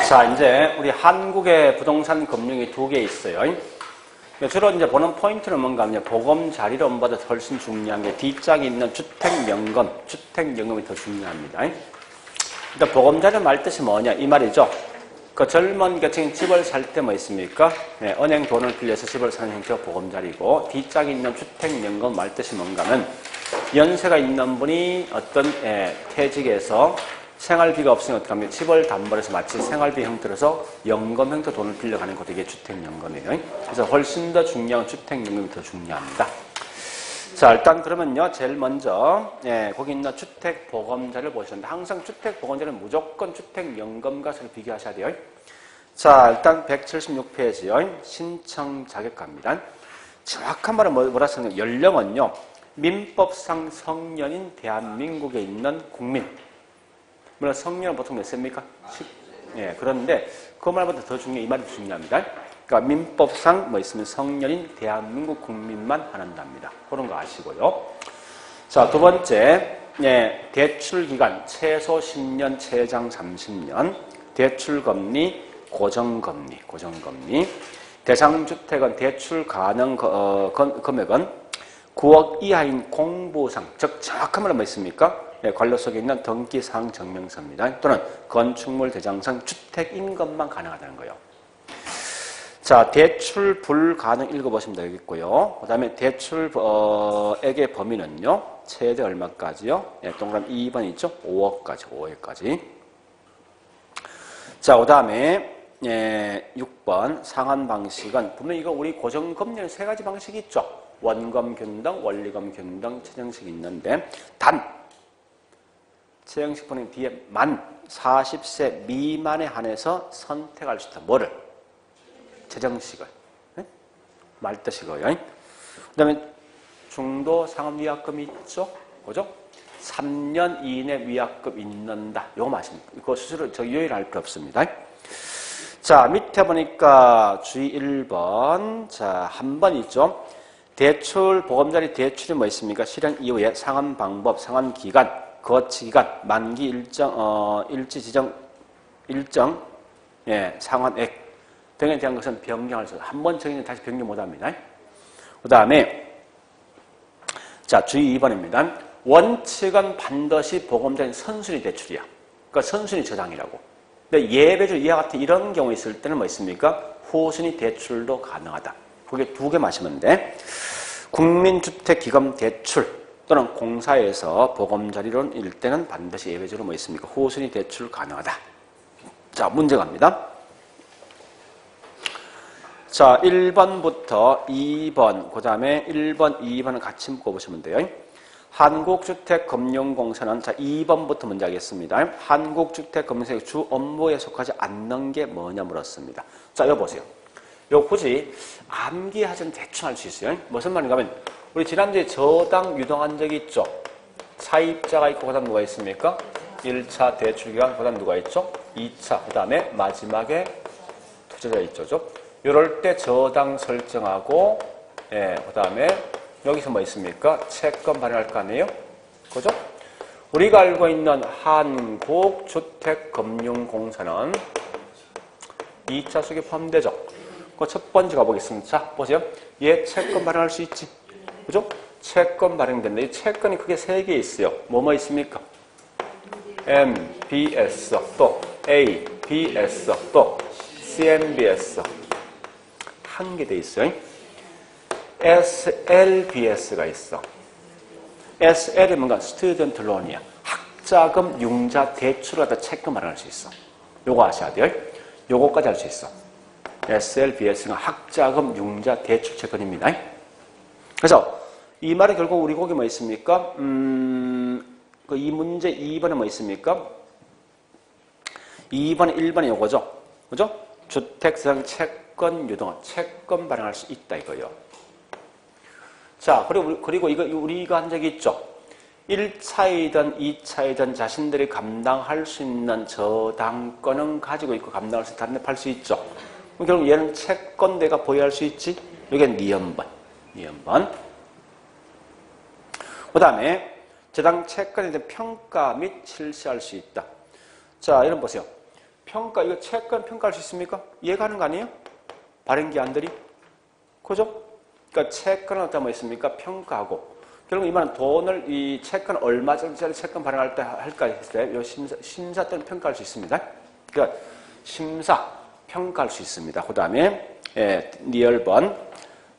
자, 이제 우리 한국의 부동산 금융이 두 개 있어요. 주로 이제 보는 포인트는 뭔가 하면 보금자리론보다 훨씬 중요한 게 뒷장에 있는 주택연금, 주택연금이 더 중요합니다. 일단 보금자리 말 뜻이 뭐냐 이 말이죠. 그 젊은 계층이 집을 살 때 뭐 있습니까? 네, 은행 돈을 빌려서 집을 사는 형태가 보금자리고, 뒷장에 있는 주택연금 말 뜻이 뭔가 하면 연세가 있는 분이 어떤 퇴직해서 생활비가 없으면 어떡합니까? 집을 담보로 해서 마치 생활비 형태로서 연금 형태 돈을 빌려가는 것도 이게 주택연금이에요. 그래서 훨씬 더 중요한 주택연금이 더 중요합니다. 자, 일단 그러면요, 제일 먼저 거기 있는 주택보금자리를 보시는데 항상 주택보금자리는 무조건 주택연금과 서로 비교하셔야 돼요. 자, 일단 176페이지요. 신청 자격가입니다. 정확한 말은 뭐라 쓰는 거예요? 연령은요, 민법상 성년인 대한민국에 있는 국민. 물론 성년은 보통 몇 세입니까? 예, 그런데 그 말보다 더 중요해. 이 말이 중요합니다. 그러니까 민법상 뭐 있으면 성년인 대한민국 국민만 한한답니다. 그런 거 아시고요. 자, 두 번째, 대출 기간 최소 10년, 최장 30년. 대출 금리, 고정금리. 대상 주택은 대출 가능 금액은 9억 이하인 공부상, 즉 정확한 말은 뭐 있습니까? 관료 속에 있는 등기사항 증명서입니다. 또는 건축물 대장상 주택인 것만 가능하다는 거예요. 자, 대출 불가능 읽어보시면 되겠고요. 그 다음에 대출액의 범위는요, 최대 얼마까지요? 동그라미 2번 있죠? 5억까지. 자, 그 다음에 6번 상환 방식은 분명히 이거 우리 고정금리는 세 가지 방식이 있죠. 원금 균등, 원리금 균등, 최정식 있는데 최정식 보는 뒤에 만 40세 미만에 한해서 선택할 수 있다. 뭐를? 최정식을. 말뜻이고요. 그 다음에 중도 상환 위약금이 있죠. 그죠? 3년 이내 위약금 있는다. 요거 맞습니다. 이거 수수료 저 요일 알 필요 없습니다. 자, 밑에 보니까 주의 1번. 자, 한 번 있죠. 대출, 보금자리 대출이 뭐 있습니까? 실행 이후에 상환 방법, 상환 기간, 거치 기간, 만기 일지 지정 일정, 상환액 등에 대한 것은 변경할 수 없어요. 한 번 정의는 다시 변경 못 합니다. 그 다음에, 자, 주의 2번입니다. 원칙은 반드시 보금자리 선순위 대출이야. 그러니까 선순위 저당이라고. 근데 예배주 이와 같은 이런 경우 있을 때는 뭐 있습니까? 후순위 대출도 가능하다. 그게 두 개 마시면 돼. 국민주택기금 대출 또는 공사에서 보금자리론일 때는 반드시 예외적으로 뭐 있습니까? 후순위 대출 가능하다. 자, 문제 갑니다. 자, 1번부터 2번, 그 다음에 1번, 2번을 같이 묶어보시면 돼요. 한국주택금융공사는, 자, 2번부터 문제 하겠습니다. 한국주택금융공사의 주 업무에 속하지 않는 게 뭐냐 물었습니다. 자, 여기 보세요. 요 굳이 암기하시면 대충 알 수 있어요. 무슨 말인가 하면, 우리 지난주에 저당 유동한 적이 있죠? 차입자가 있고, 그 다음 누가 있습니까? 1차 대출기간, 그 다음 누가 있죠? 2차, 그 다음에 마지막에 투자자 있죠? 이럴 때 저당 설정하고, 그 다음에 여기서 뭐 있습니까? 채권 발행할 거 아니에요? 그죠? 우리가 알고 있는 한국주택금융공사는 2차 속에 포함되죠? 그 첫 번째 가보겠습니다. 자, 보세요. 얘 채권 발행할 수 있지? 그죠? 채권 발행된다. 이 채권이 크게 세 개 있어요. 뭐뭐 있습니까? MBS, 또 ABS, 또 CMBS. 한 개 돼 있어요. SLBS가 있어. SL이 뭔가 스튜던트 론이야. 학자금 융자 대출을 갖다 채권 발행할 수 있어. 요거 아셔야 돼요. 요거까지 할 수 있어. SLBS가 학자금 융자 대출 채권입니다. 그래서 이 말이 결국 우리 거기 뭐 있습니까? 이 문제 2번에 뭐 있습니까? 2번에 1번에 요거죠. 그죠? 주택상 채권 유동은 채권 발행할 수 있다 이거예요. 자, 그리고 이거 우리가 한 적이 있죠. 1차이든 2차이든 자신들이 감당할 수 있는 저당권은 가지고 있고 감당할 수 있다. 단nep할 수 있죠. 그럼 결국 얘는 채권대가 보유할 수 있지? 여기는 니은번. 2번. 그 다음에 저당 채권에 대한 평가 및 실시할 수 있다. 자, 이런 보세요. 평가, 이거 채권 평가할 수 있습니까? 이해가는 거 아니에요? 발행기한들이? 그죠? 그러니까 채권은 어떤 뭐 있습니까? 평가하고. 결국 이 말은 돈을, 이 채권 얼마짜리 채권 발행할 때 할까 했을 때, 요 심사 또는 평가할 수 있습니다. 그러니까 심사, 평가할 수 있습니다. 그 다음에, 니얼번.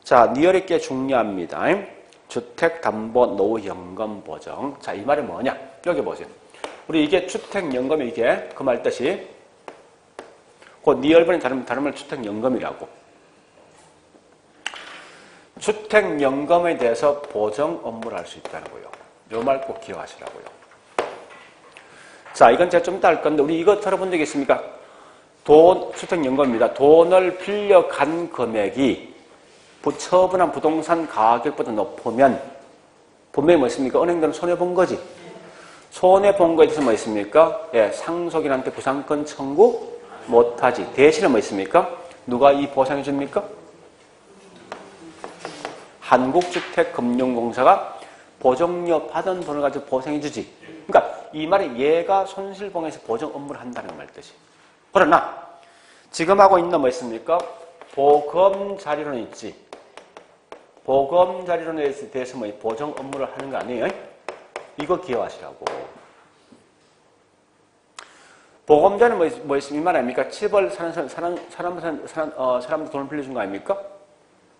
자, 니얼이 꽤 중요합니다. 주택담보노후연금 보정. 자, 이 말이 뭐냐? 여기 보세요. 우리 이게 주택연금이 이게 그 말 뜻이 그 니얼번이 다르면 주택연금이라고. 주택연금에 대해서 보정 업무를 할 수 있다는 거예요. 요 말 꼭 기억하시라고요. 자, 이건 제가 좀 이따 할 건데 우리 이거 들어본 적 있습니까? 주택연금입니다. 돈을 빌려간 금액이 처분한 부동산 가격보다 높으면 분명히 뭐 있습니까? 은행들은 손해본 거지. 손해본 거에 대해서 뭐 있습니까? 상속인한테 부상권 청구 못하지. 대신에 뭐 있습니까? 누가 이 보상해 줍니까? 한국주택금융공사가 보정료 받은 돈을 가지고 보상해 주지. 그러니까 이 말이 얘가 손실보상에서 보정 업무를 한다는 말 뜻이. 그러나 지금 하고 있는 뭐 있습니까? 보금자리론 있지. 보금자리론에 대해서 뭐 보정 업무를 하는 거 아니에요? 이거 기억하시라고. 보금자리는 뭐 있으면 이 말 아닙니까? 집을 사람들 돈을 빌려준 거 아닙니까?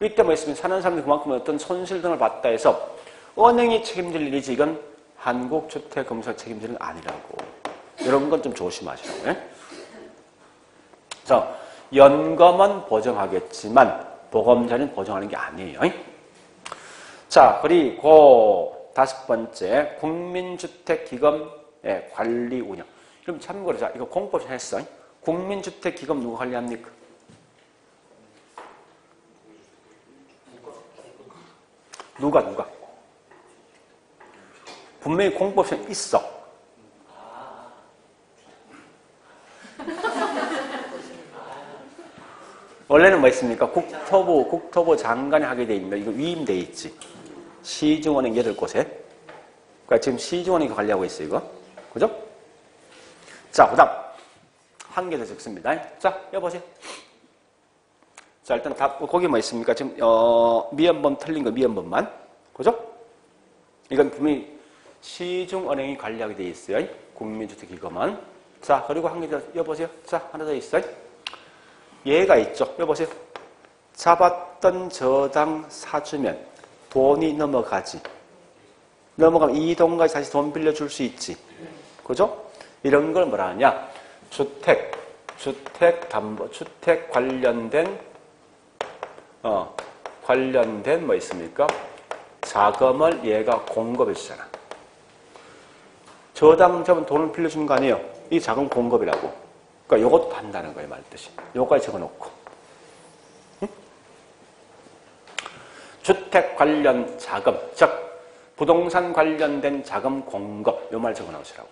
이때 뭐 있으면 사는 사람들이 그만큼 어떤 손실 등을 봤다 해서 은행이 책임질 일이지 이건 한국주택금융공사가 책임질 일은 아니라고. 이런 건 좀 조심하시라고. 그래서 연금은 보정하겠지만 보금자리는 보정하는 게 아니에요. 자, 그리고 5번째 국민주택기금의 관리 운영. 그럼 참고로 자 이거 공부 좀 했어. 국민주택기금 누가 관리합니까? 누가? 분명히 공법시험 있어. 원래는 뭐 있습니까? 국토부 장관이 하게 돼 있는데 이거 위임돼 있지. 시중은행 8곳에. 그러니까 지금 시중은행이 관리하고 있어요, 이거. 그죠? 자, 그 다음. 한 개 더 적습니다. 자, 여보세요. 자, 일단 거기 뭐 있습니까? 지금, 미연범 틀린 거, 미연범만. 그죠? 이건 분명히 시중은행이 관리하게 돼 있어요. 국민주택기금은. 자, 그리고 한 개 더, 여보세요. 자, 하나 더 있어요. 얘가 있죠. 여보세요. 잡았던 저당 사주면 돈이 넘어가지. 넘어가면 이 돈까지 다시 돈 빌려줄 수 있지. 그죠? 이런 걸 뭐라 하냐? 주택 관련된 뭐 있습니까? 자금을 얘가 공급해 주잖아. 저당 잡은 돈을 빌려주는 거 아니에요? 이 자금 공급이라고. 그러니까 요것도 한다는 거예요, 말 뜻이. 요거까지 적어놓고. 응? 주택 관련 자금, 즉 부동산 관련된 자금 공급, 요 말 적어놓으시라고.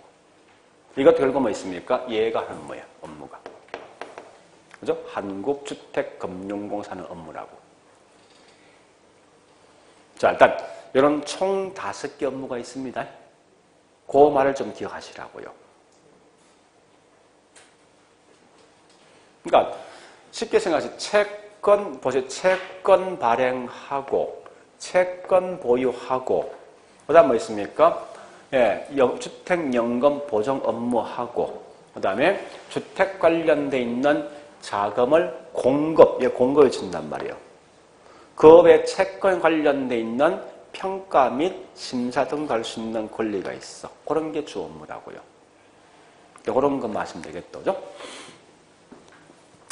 이것도 결국 뭐 있습니까? 얘가 하는 뭐야, 업무가. 그죠? 한국주택금융공사는 업무라고. 자, 일단 이런 총 5개 업무가 있습니다. 그 말을 좀 기억하시라고요. 그러니까 쉽게 생각하세요. 채권 보세요. 채권 발행하고 채권 보유하고 그다음 뭐 있습니까? 주택연금 보정 업무하고 그다음에 주택 관련돼 있는 자금을 공급해 준단 말이에요. 그 외에 채권 관련돼 있는 평가 및 심사 등도 할 수 있는 권리가 있어. 그런 게 주 업무라고요. 그런 것만 하시면 되겠죠.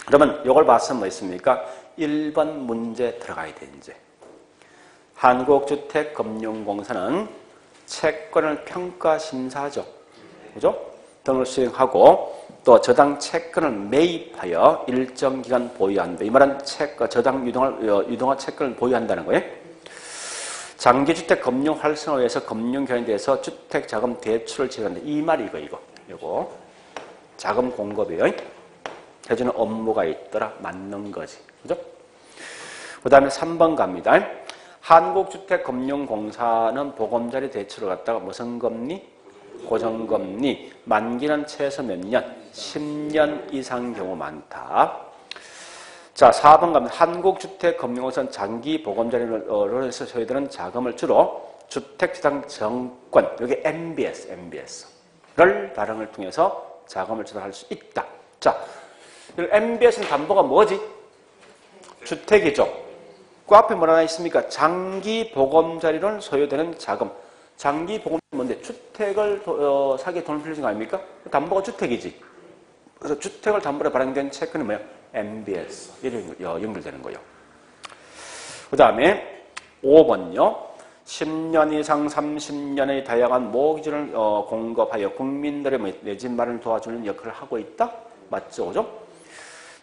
그러면 이걸 봐서 뭐 있습니까? 1번 문제 들어가야 돼, 이제. 한국주택금융공사는 채권을 평가 심사하죠. 그죠? 등을 수행하고 또 저당 채권을 매입하여 일정 기간 보유한다. 이 말은 저당 유동화 채권을 보유한다는 거예요. 장기주택 금융 활성화를 위해서 금융기관에 대해서 주택자금 대출을 제공한다. 이 말이 이거. 자금 공급이에요. 해주는 업무가 있더라. 맞는 거지. 그죠? 그 다음에 3번 갑니다. 한국주택금융공사는 보금자리 대출을 갖다가 무슨 금리? 고정금리. 만기는 최소 몇 년? 10년 이상 경우 많다. 자, 4번 가면 한국주택금융공사는 장기 보금자리로 해서 소유되는 자금을 주로 주택지상정권, 여기 MBS를 발행을 통해서 자금을 조달할 수 있다. 자, MBS는 담보가 뭐지? 주택이죠. 그 앞에 뭐라 있습니까? 장기 보금자리로 소유되는 자금. 장기 보금자리 뭔데? 주택을 사기에 돈을 빌리는 거 아닙니까? 담보가 주택이지. 그래서 주택을 담보로 발행된 체크는 뭐야? MBS. 이렇게 연결되는 거예요. 그 다음에 5번요. 10년 이상 30년의 다양한 모기지를 공급하여 국민들의 내 집 마련을 도와주는 역할을 하고 있다? 맞죠? 그죠?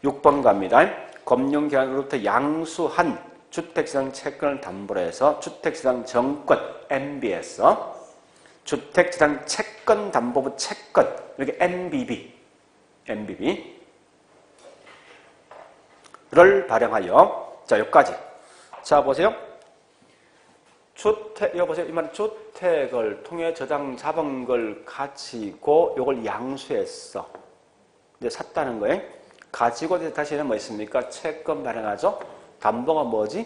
6번 갑니다. 금융기관으로부터 양수한 주택시장 채권을 담보로 해서 주택시장 정권 MBS, 주택시장 채권 담보부 채권, 이렇게 MBB를 발행하여, 자, 여기까지. 자, 보세요. 이거 보세요. 이 말은 주택을 통해 저당 잡은 걸 가지고 이걸 양수했어. 이제 샀다는 거예요. 가지고 다시는 뭐 있습니까? 채권 발행하죠. 담보가 뭐지?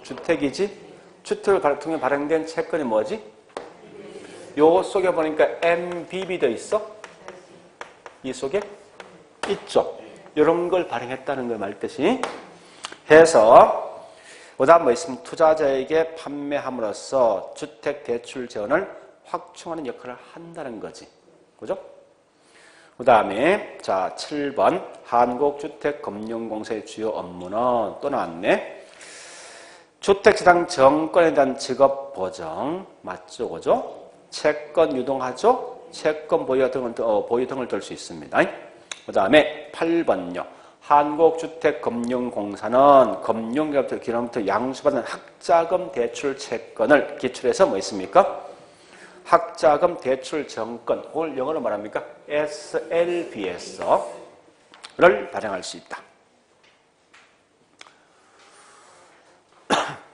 주택이지? 주택을 통해 발행된 채권이 뭐지? 요 속에 보니까 MBB도 있어? 이 속에? 있죠. 이런 걸 발행했다는 걸 말뜻이 해서 그 다음 뭐 있으면 투자자에게 판매함으로써 주택대출 재원을 확충하는 역할을 한다는 거지. 그죠? 그 다음에 자 7번 한국주택금융공사의 주요 업무는 또 나왔네. 주택시장 정권에 대한 직업보정 맞죠? 그죠? 채권 유동하죠? 채권 보유 등을 들 수 있습니다. 그 다음에 8번요. 한국주택금융공사는 금융기관부터 양수받은 학자금 대출 채권을 기출해서 뭐 있습니까? 학자금 대출 정권, 그걸 영어로 말합니까? SLBS를 발행할 수 있다.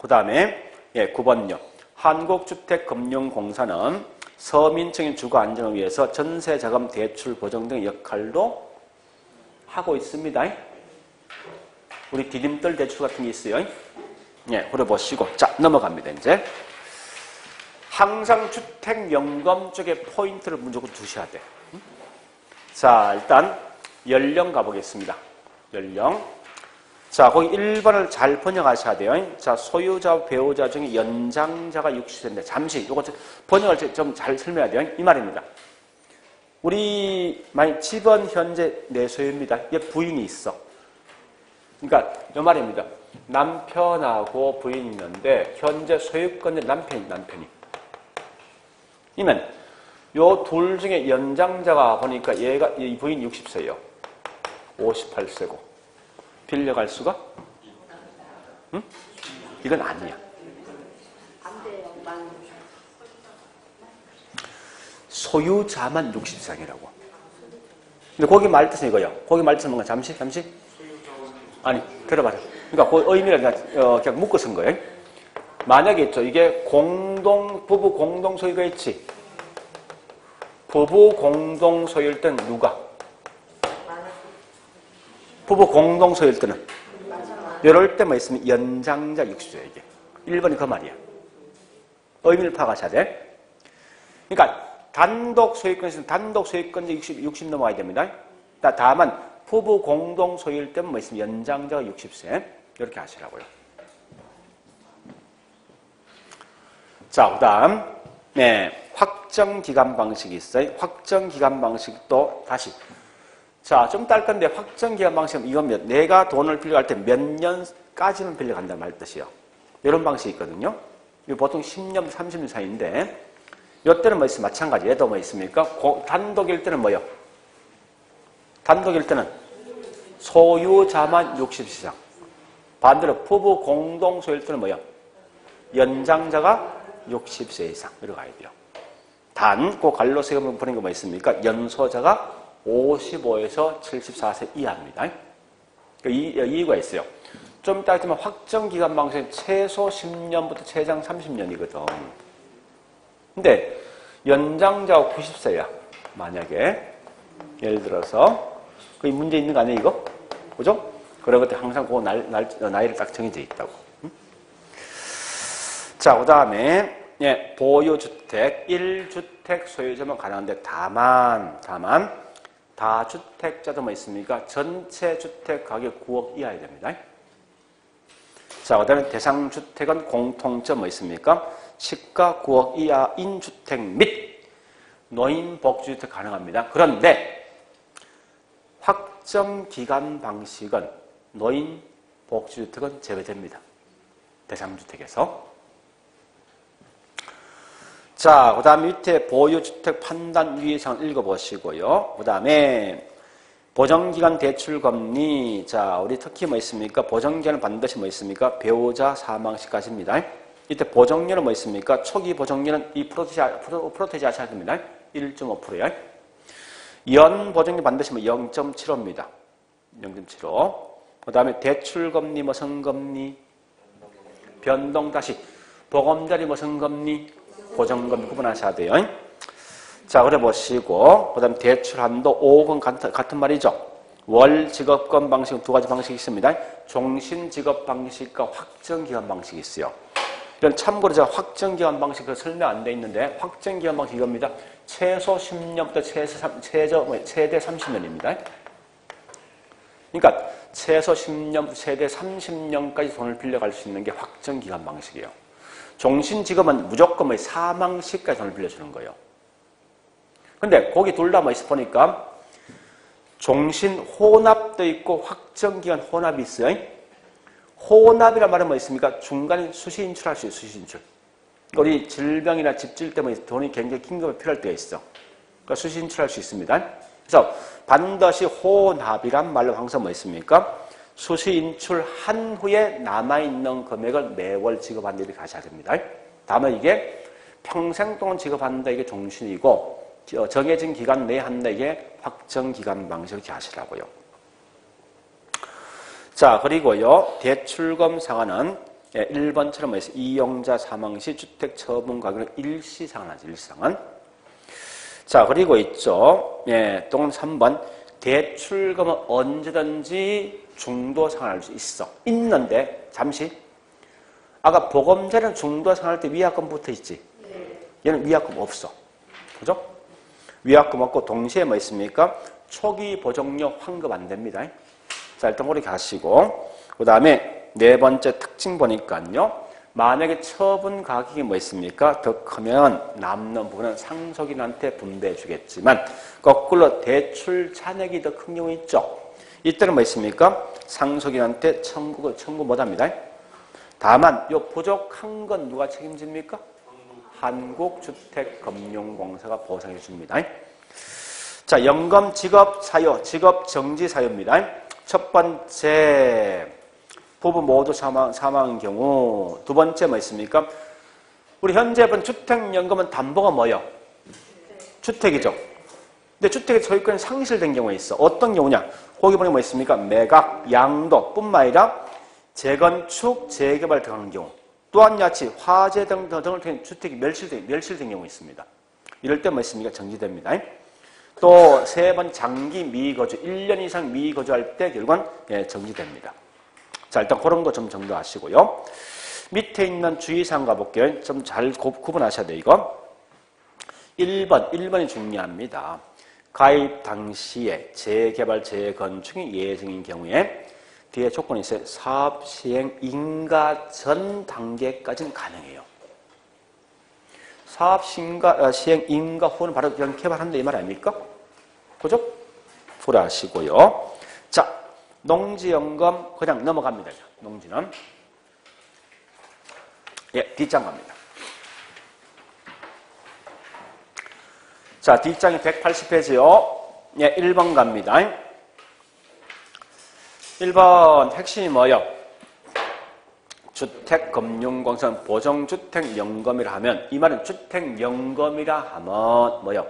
그 다음에 9번요. 한국주택금융공사는 서민층의 주거 안정을 위해서 전세자금 대출 보정 등의 역할도 하고 있습니다. 우리 디딤돌 대출 같은 게 있어요. 그래 보시고 자 넘어갑니다. 이제 항상 주택연금 쪽에 포인트를 무조건 두셔야 돼. 자, 일단 연령 가보겠습니다. 연령. 자, 거기 1번을 잘 번역하셔야 돼요. 자, 소유자, 배우자 중에 연장자가 60세인데 잠시 이거 번역을 좀 잘 설명해야 돼요. 이 말입니다. 우리 만약 집은 현재 내 소유입니다. 얘 부인이 있어. 그러니까 이 말입니다. 남편하고 부인이 있는데 현재 소유권은 남편이. 이면 요 둘 중에 연장자가 보니까 이 부인 60세예요. 58세고. 빌려갈 수가? 응? 이건 아니야. 소유자만 60세이라고. 근데 거기 말뜻은 이거예요. 거기 말뜻은 뭔가 잠시? 아니, 들어봐요. 그러니까 그 의미를 그냥 묶어 쓴 거예요. 만약에 있죠. 이게 부부 공동 소유가 있지. 부부 공동 소유일 때는 누가? 부부 공동 소유일 때는. 이럴 때 뭐 있으면 연장자 60세 이게. 1번이 그 말이야. 의미를 파악하셔야 돼. 그러니까 단독 소유권에서는 단독 소유권자 60 넘어가야 됩니다. 다만 부부 공동 소유일 때는 뭐 있으면 연장자가 60세. 이렇게 하시라고요. 자, 그 다음, 확정기간 방식이 있어요. 확정기간 방식도 다시. 자, 좀 딸 건데, 확정기간 방식은 이건 내가 돈을 빌려갈 때 몇 년까지는 빌려간다는 말 뜻이에요. 이런 방식이 있거든요. 보통 10년, 30년 사이인데, 이때는 뭐 있으면 마찬가지. 얘도 뭐 있습니까? 단독일 때는 뭐요? 단독일 때는 소유자만 60세 이상. 반대로 부부 공동 소유일 때는 뭐요? 연장자가 60세 이상 들어가야 돼요. 단, 그 갈로세금 보는 거 뭐 있습니까? 연소자가 55에서 74세 이하입니다. 이유가 있어요. 좀 이따 했지만 확정기간 방식은 최소 10년부터 최장 30년이거든. 근데 연장자가 90세야. 만약에 예를 들어서 그 문제 있는 거 아니에요 이거? 그죠? 그런 것들 항상 그 나이를 딱 정해져 있다고. 응? 자, 그 다음에 예, 보유주택 1주택 소유자만 가능한데 다만 다주택자도 뭐 있습니까? 전체 주택 가격 9억 이하야 됩니다. 자, 그 다음에 대상주택은 공통점 뭐 있습니까? 시가 9억 이하인 주택 및 노인복지주택 가능합니다. 그런데 확정기간 방식은 노인복지주택은 제외됩니다. 대상주택에서. 자, 그 다음에 밑에 보유주택 판단 유의사항 읽어보시고요. 그 다음에 보정기간 대출금리. 자, 우리 특히 뭐 있습니까? 보정기간은 반드시 뭐 있습니까? 배우자 사망 시까지입니다. 이때 보정료는 뭐 있습니까? 초기 보정료는 2% 되지 않아야 됩니다. 1.5%요. 연 보정료 반드시 뭐 0.75입니다. 0.75. 그 다음에 대출금리 무슨 금리? 변동 다시 보금자리 무슨 금리? 고정금리 구분하셔야 돼요. 자, 그래 보시고, 그 다음에 대출 한도 5억은 같은 말이죠. 월 지급금 방식은 두 가지 방식이 있습니다. 종신 지급 방식과 확정기간 방식이 있어요. 이런 참고로 제가 확정기간 방식 설명 안 돼 있는데, 확정기간 방식 이겁니다. 최소 10년부터 최대 30년입니다. 그러니까 최소 10년부터 최대 30년까지 돈을 빌려갈 수 있는 게 확정기간 방식이에요. 종신지급은 무조건 사망 시까지 돈을 빌려주는 거예요. 근데 거기 둘 다 뭐 있어 보니까 종신 혼합도 있고 확정기간 혼합이 있어요. 혼합이란 말은 뭐 있습니까? 중간에 수시 인출할 수 있어요. 수시 인출. 우리 질병이나 집질 때문에 돈이 굉장히 긴급하게 필요할 때가 있어. 그러니까 수시 인출할 수 있습니다. 그래서 반드시 혼합이란 말로 항상 뭐 있습니까? 수시 인출한 후에 남아있는 금액을 매월 지급하는 일이 가셔야 됩니다. 다만 이게 평생 동안 지급한다 이게 종신이고 정해진 기간 내에 한다 이게 확정기간 방식을 하시라고요. 자, 그리고요. 대출금 상한은 1번처럼 뭐 이용자 사망 시 주택 처분 가격은 일시 상한하죠. 일시 상한. 자, 그리고 있죠. 예, 또 3번. 대출금은 언제든지 중도 상환할 수 있어. 있는데 잠시 아까 보금자리는 중도 상환할 때 위약금 붙어 있지. 얘는 위약금 없어. 그죠? 위약금 없고 동시에 뭐 있습니까? 초기 보정료 환급 안 됩니다. 자, 일단 그렇게 하시고 그 다음에 네 번째 특징 보니까요. 만약에 처분 가격이 뭐 있습니까? 더 크면 남는 부분은 상속인한테 분배해 주겠지만 거꾸로 대출 잔액이 더 큰 경우 있죠. 이때는 뭐 있습니까? 상속인한테 청구 못합니다. 다만 요 부족한 건 누가 책임집니까? 한국주택금융공사가 보상해 줍니다. 자, 연금 지급 사유, 지급 정지 사유입니다. 첫 번째 부부 모두 사망한 경우. 두 번째 뭐 있습니까? 우리 현재 본 주택연금은 담보가 뭐예요? 주택이죠. 근데 주택의 소유권이 상실된 경우가 있어. 어떤 경우냐? 거기 보니 뭐 있습니까? 매각, 양도 뿐만 아니라 재건축, 재개발 등하는 경우. 또한 같이 화재 등을 통해 주택이 멸실된 경우가 있습니다. 이럴 때 뭐 있습니까? 정지됩니다. 또 세 번 장기 미거주, 1년 이상 미거주할 때 결국은 정지됩니다. 자, 일단 그런 거 좀 정도하시고요. 밑에 있는 주의사항 가볼게요. 좀 잘 구분하셔야 돼요, 이거. 1번이 중요합니다. 가입 당시에 재개발, 재건축이 예정인 경우에 뒤에 조건이 있어요. 사업 시행 인가 전 단계까지는 가능해요. 사업 시행 인가 후는 바로 그냥 개발한다 이 말 아닙니까? 그죠? 불하시고요. 자, 농지연금 그냥 넘어갑니다. 농지는. 예, 뒷장 갑니다. 자, 뒷장이 180페이지요. 예, 1번 갑니다. 1번 핵심이 뭐예요? 주택금융공사는 보정주택연금이라 하면 이 말은 주택연금이라 하면 뭐예요?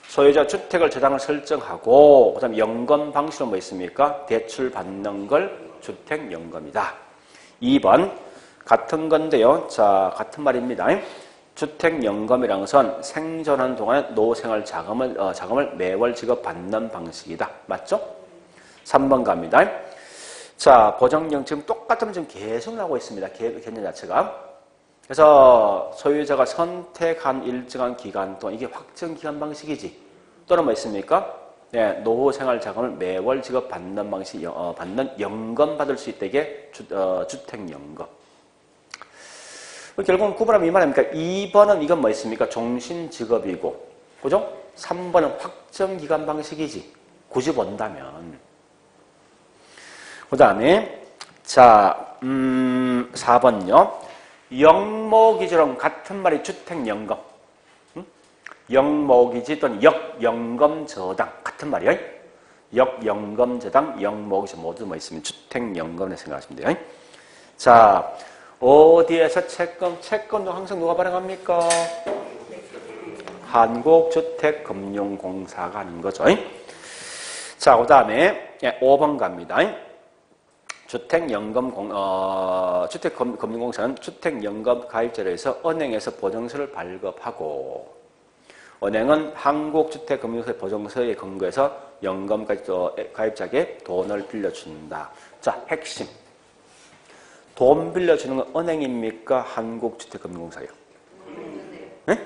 소유자 주택을 저당을 설정하고 그 다음에 연금 방식은 뭐 있습니까? 대출 받는 걸 주택연금이다. 2번 같은 건데요. 자, 같은 말입니다. 주택연금이라는 것은 생존하는 동안에 노후생활 자금을 매월 지급받는 방식이다. 맞죠? 3번 갑니다. 자, 보정령 지금 똑같은 지금 계속 나오고 있습니다. 개념 자체가. 그래서 소유자가 선택한 일정한 기간 동안 이게 확정 기간 방식이지. 또는 뭐 있습니까? 네, 노후생활 자금을 매월 지급받는 방식, 받는 연금 받을 수 있다. 이게 주택연금. 결국은 구분하면 이 말입니까? 2번은 이건 뭐 있습니까? 종신직업이고, 그죠? 3번은 확정기간 방식이지. 굳이 본다면. 그 다음에, 자, 4번요. 역모기지랑 같은 말이 주택연금. 역모기지 또는 역연금저당. 같은 말이에요. 역연금저당, 역모기지 모두 뭐 있으면 주택연금을 생각하시면 돼요. 자, 어디에서 채권도 항상 누가 발행합니까? 한국주택금융공사가 하는 거죠. 자, 그 다음에 5번 갑니다. 주택금융공사는 주택연금 가입자로 해서 은행에서 보증서를 발급하고 은행은 한국주택금융공사의 보증서에 근거해서 연금 가입자에게 돈을 빌려준다. 자, 핵심. 돈 빌려주는 건 은행입니까? 한국주택금융공사요? 네?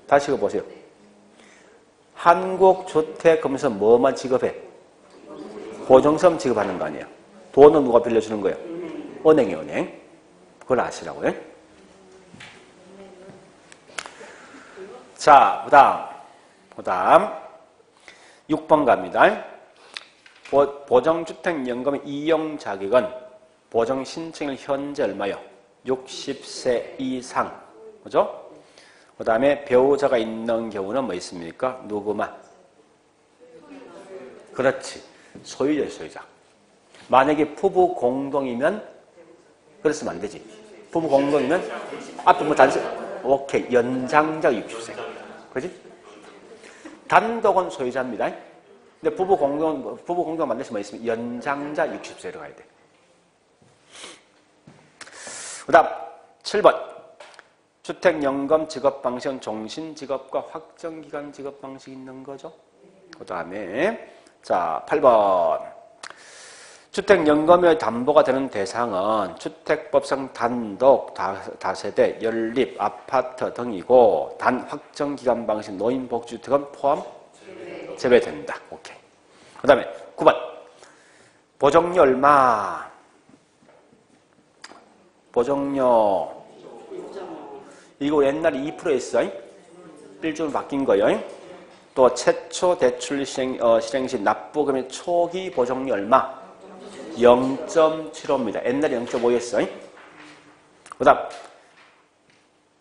다시 보세요. 한국주택금융공사 뭐만 지급해? 보증금 지급하는 거 아니에요. 돈은 누가 빌려주는 거예요? 은행이 은행. 그걸 아시라고요. 자, 그 다음 6번 갑니다. 보정주택연금의 이용 자격은 보정 신청일 현재 얼마요? 60세 이상. 그죠? 그 다음에 배우자가 있는 경우는 뭐 있습니까? 누구만? 그렇지. 소유자. 만약에 부부 공동이면 그랬으면 안 되지. 부부 공동이면 앞에 뭐 단순 오케이. 연장자 60세. 그지? 단독은 소유자입니다. 근데 부부 공동 만들 수 뭐 있으면 연장자 60세로 가야 돼. 그 다음 7번. 주택연금 지급 방식은 종신지급과 확정기간 지급 방식이 있는 거죠. 그 다음에 자 8번. 주택연금의 담보가 되는 대상은 주택법상 단독, 다세대, 연립, 아파트 등이고 단 확정기간 방식 노인복지주택은 포함? 제외된다. 오케이. 그 다음에 9번. 보정료 얼마? 보정료. 이거 옛날에 2%였어. 1조로 바뀐 거예요. 또 최초 대출 실행 시 납부금의 초기 보정료 얼마? 0.75입니다. 옛날에 0.5였어. 그 다음.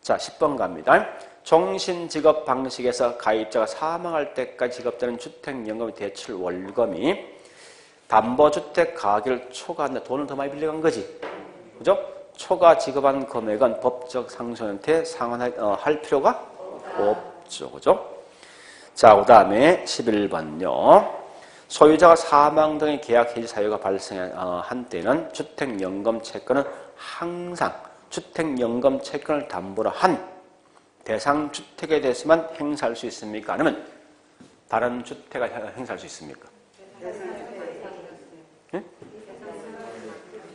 자, 10번 갑니다. 종신지급 방식에서 가입자가 사망할 때까지 지급되는 주택연금의 대출 월금이 담보주택 가격을 초과한다. 돈을 더 많이 빌려간 거지. 그죠? 초과 지급한 금액은 법적 상속한테 상환할 필요가 없죠. 그죠? 자, 그 다음에 11번요. 소유자가 사망 등의 계약 해지 사유가 발생한 때는 주택연금 채권은 항상 주택연금 채권을 담보로 한 대상 주택에 대해서만 행사할 수 있습니까? 아니면 다른 주택을 행사할 수 있습니까? 네?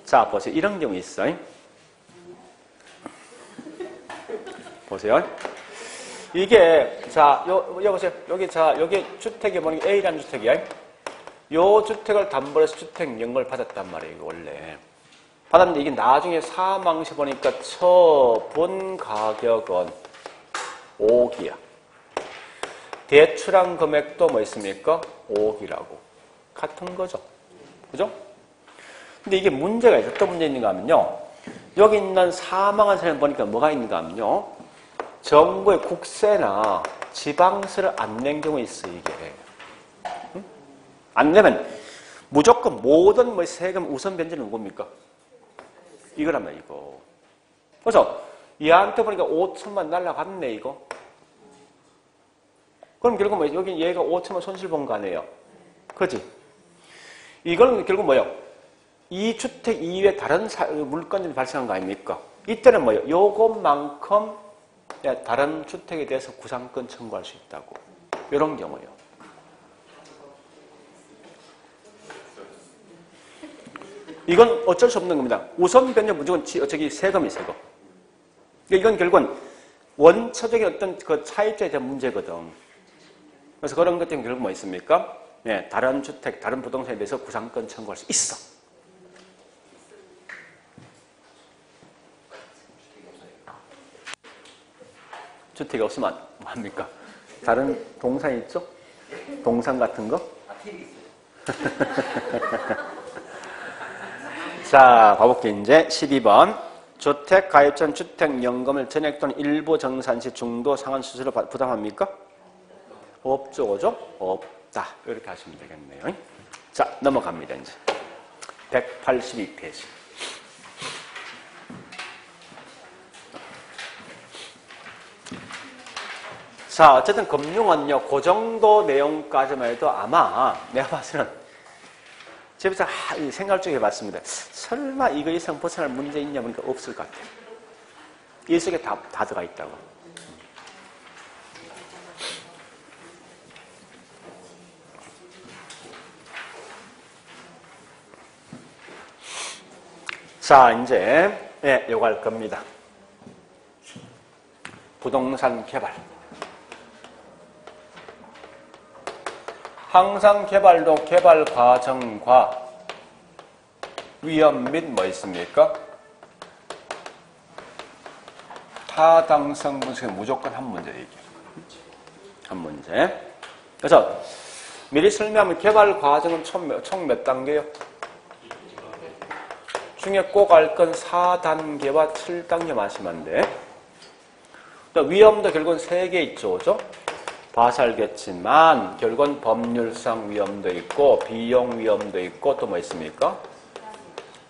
자, 보세요. 이런 경우 있어요. 보세요. 이게, 자, 여기 보세요. 여기 주택이 뭐니? A라는 주택이야. 요 주택을 담보로 해서 주택연금을 받았단 말이에요, 이거 원래. 받았는데 이게 나중에 사망시 보니까 처분 가격은 5억이야. 대출한 금액도 뭐 있습니까? 5억이라고. 같은 거죠. 그죠? 근데 이게 문제가 있어요. 어떤 문제 있는가 하면요. 여기 있는 사망한 사람 보니까 뭐가 있는가 하면요. 정부의 국세나 지방세를 안 낸 경우 있어요, 이게. 응? 안 내면 무조건 모든 뭐 세금 우선 변제는 누굽니까? 이거란 말이야, 이거. 그래서 얘한테 보니까 5천만 날라갔네, 이거. 그럼 결국 뭐 여기 얘가 5천만 손실 본 거 아니에요? 그지? 이걸 결국 뭐예요? 이 주택 이외에 다른 물건들이 발생한 거 아닙니까? 이때는 뭐예요? 요것만큼 다른 주택에 대해서 구상권 청구할 수 있다고. 이런 경우예요. 이건 어쩔 수 없는 겁니다. 우선 변경 무조건 세금이 세금. 이건 결국은 원초적인 어떤 그 차이점에 대한 문제거든. 그래서 그런 것 때문에 결국 뭐 있습니까? 네, 다른 주택, 다른 부동산에 대해서 구상권 청구할 수 있어. 주택이 없으면 뭐 합니까? 다른 동산 있죠? 동산 같은 거? 자, 가볼게요. 이제 12번. 주택 가입 전 주택연금을 전액 또는 일부 정산 시 중도 상환 수수료 부담합니까? 없죠, 그죠? 없다. 이렇게 하시면 되겠네요. 자, 넘어갑니다, 이제. 182페이지. 자, 어쨌든 금융은요, 그 정도 내용까지만 해도 아마 내가 봐서는 집에서 생각을 쭉 해봤습니다. 설마 이거 이상 벗어날 문제 있냐 보니까 없을 것 같아요. 이 속에 다 들어가 있다고. 자, 이제 요거 할 겁니다. 부동산 개발. 항상 개발도 개발 과정과 위험 및 뭐 있습니까? 타당성 분석에 무조건 한 문제 얘기해요. 한 문제. 그래서 미리 설명하면 개발 과정은 총 몇 단계요? 중에 꼭 알 건 4단계와 7단계 마시면 돼. 위험도 결국은 3개 있죠, 그죠? 봐서 알겠지만 결국은 법률상 위험도 있고 비용 위험도 있고 또 뭐 있습니까?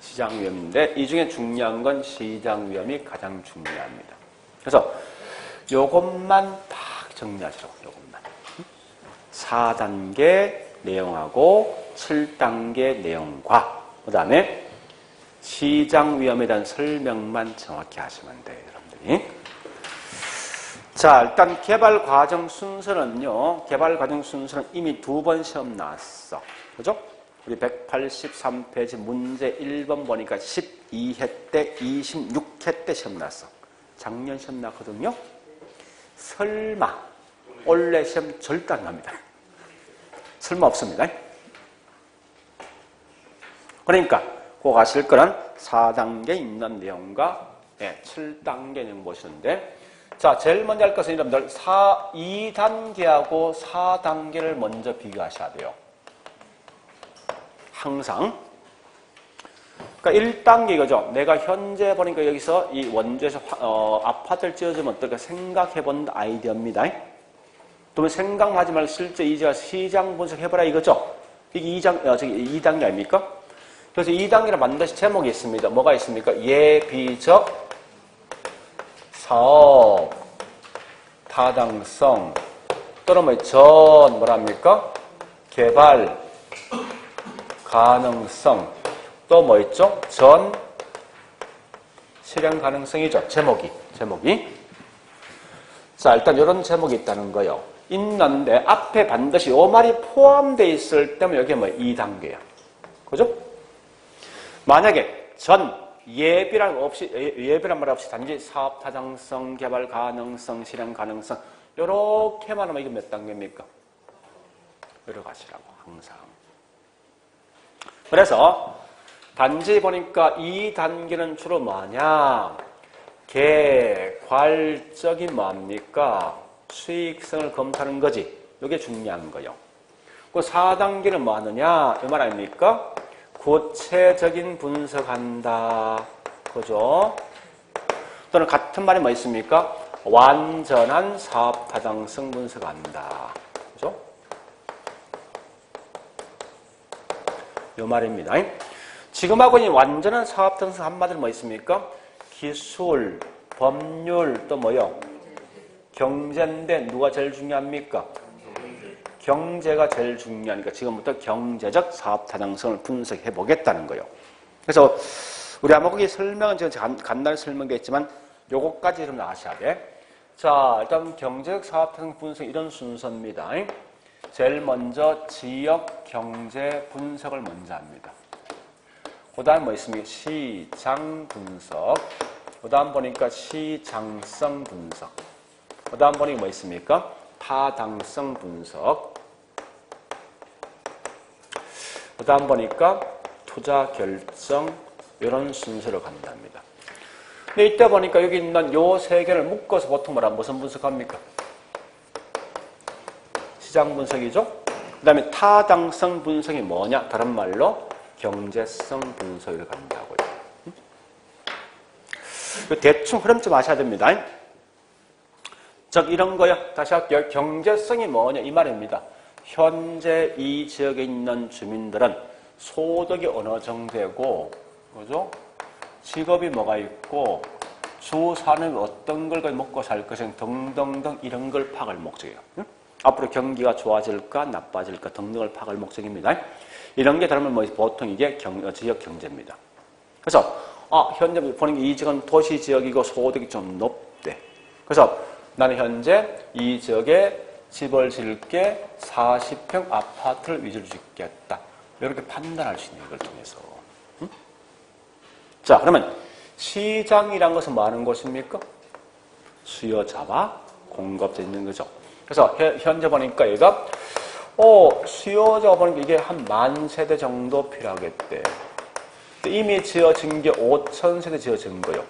시장 위험인데 이 중에 중요한 건 시장 위험이 가장 중요합니다. 그래서 요것만 딱 정리하시라고. 요것만. 4단계 내용하고 7단계 내용과 그 다음에 시장 위험에 대한 설명만 정확히 하시면 돼요, 여러분들이. 자, 일단 개발 과정 순서는요. 개발 과정 순서는 이미 2번 시험 나왔어. 그죠? 우리 183페이지 문제 1번 보니까 12회 때, 26회 때 시험 나왔어. 작년 시험 나왔거든요. 설마 올해 시험 절대 안 납니다. 설마 없습니다. 그러니까 꼭 아실 거는 4단계 있는 내용과 7단계 내용 보시는데 자, 제일 먼저 할 것은 여러분들 2단계하고 4단계를 먼저 비교하셔야 돼요. 항상. 그러니까 1단계 이거죠. 내가 현재 보니까 여기서 이 원주에서 아파트를 지어주면 어떨까 생각해본 아이디어입니다. 또 생각하지 말고 실제 이제 시장 분석해보라 이거죠. 이게 2단계 아닙니까? 그래서 2단계를 만드신 제목이 있습니다. 뭐가 있습니까? 예비적 사업 타당성 또는 뭐랍니까? 개발 가능성 또 뭐 있죠? 전 실행 가능성이죠. 제목이. 자, 일단 이런 제목이 있다는 거예요. 있는데 앞에 반드시 이 말이 포함되어 있을 때면 여기 2단계야. 그죠? 만약에 전 예비란 말 없이 단지 사업 타당성, 개발 가능성, 실행 가능성 이렇게만 하면 이게 몇 단계입니까? 여러 가지라고 항상. 그래서 단지 보니까 이 단계는 주로 뭐냐? 개괄적인 뭡니까? 수익성을 검토하는 거지. 이게 중요한 거예요. 그 4단계는 뭐 하느냐? 이 말 아닙니까? 구체적인 분석한다. 그죠? 또는 같은 말이 뭐 있습니까? 완전한 사업 타당성 분석한다. 그죠? 이 말입니다. 지금 하고 있는 완전한 사업 타당성 한마디로 뭐 있습니까? 기술, 법률, 또 뭐요? 경제인데 누가 제일 중요합니까? 경제가 제일 중요하니까 지금부터 경제적 사업 타당성을 분석해 보겠다는 거예요. 그래서 우리 아마 거기 설명은 제가 간단히 설명했지만 요거까지 좀 아셔야 돼. 자, 일단 경제적 사업 타당성 분석 이런 순서입니다. 제일 먼저 지역 경제 분석을 먼저 합니다. 그 다음 뭐 있습니까? 시장 분석. 그 다음 보니까 시장성 분석. 그 다음 보니까 뭐 있습니까? 타당성 분석. 그 다음 보니까 투자 결정 이런 순서로 간답니다. 근데 이때 보니까 여기 있는 요 세 개를 묶어서 보통 말하면 무슨 분석합니까? 시장 분석이죠. 그 다음에 타당성 분석이 뭐냐? 다른 말로 경제성 분석으로 간다고요. 대충 흐름 좀 아셔야 됩니다. 즉 이런 거요. 다시 할게요. 경제성이 뭐냐 이 말입니다. 현재 이 지역에 있는 주민들은 소득이 어느 정도고, 그죠? 직업이 뭐가 있고, 주 산업이 어떤 걸 먹고 살 것인가 등등등 이런 걸 파악할 목적이에요. 앞으로 경기가 좋아질까 나빠질까 등등을 파악할 목적입니다. 이런 게 다르면 뭐 보통 이게 지역 경제입니다. 그래서 현재 보는 게 이 지역은 도시 지역이고 소득이 좀 높대. 그래서 나는 현재 이 지역에 집을 짓게 40평 아파트를 위주로 짓겠다. 이렇게 판단할 수 있는 걸 통해서. 자, 그러면 시장이란 것은 뭐 하는 곳입니까? 수요자와 공급자 있는 거죠. 그래서 현재 보니까 얘가 수요자가 보니까 이게 한 10,000세대 정도 필요하겠대. 이미 지어진 게 5,000세대 지어진 거예요.